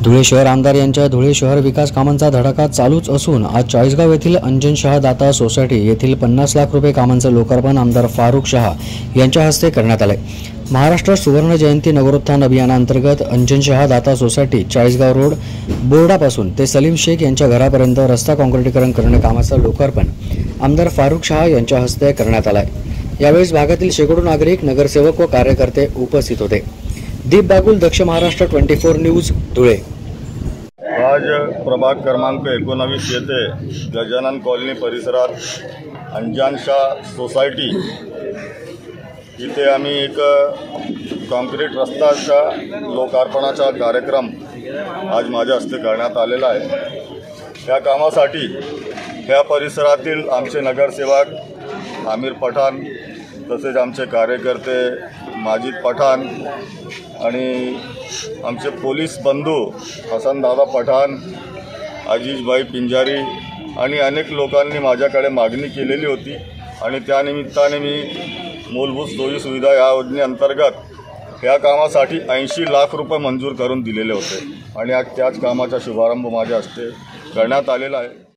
धुळे शहर आमदार यांच्या धुळे शहर विकास कामांचा धडाका चालूच असून आज चाळीसगाव येथील अंजन शहा दाता सोसायटी येथील 50 लाख रुपये कामांचे लोकार्पण आमदार फारुख शहा यांच्या हस्ते करण्यात आले। महाराष्ट्र सुवर्ण जयंती नगरोत्थान अभियानांतर्गत अंजन शहा दाता सोसायटी चाळीसगाव रोड बोर्डापासून ते सलीम शेख यांच्या घरापर्यंत रस्ता काँक्रिटीकरण करणे कामाचे लोकार्पण आमदार फारुख शहा यांच्या हस्ते करण्यात आले। यावेळी भागातील शेकडो नागरिक, नगरसेवक व कार्यकर्ते उपस्थित होते। दीप बागुल, दक्ष महाराष्ट्र 24 न्यूज, धुळे। आज प्रभाग क्रमांक 19 येथे गजानन कॉलनी परिसरात अंजन शाह सोसायटी इथे आम्ही एक कॉन्क्रीट रस्त्याच्या लोकार्पणाचा कार्यक्रम आज माझ्या हस्ते करण्यात आलेला आहे। या कामासाठी या परिसरातील आमचे नगरसेवक आमिर पठाण, तसेच आमचे कार्यकर्ते माजिद पठाण आणि आमचे पोलीस बंधू हसन दादा पठाण, अजीज भाई पिंजारी आणि अनेक लोकांनी माझ्याकडे मागणी केलेली होती आणि त्यानिमित्ताने मी मूलभूत सोयी सुविधा या योजनेअंतर्गत या कामासाठी 80 लाख रुपये मंजूर करून दिलेले होते आणि आज त्याच कामाचा शुभारंभ माझ्या हस्ते करण्यात आलेला आहे।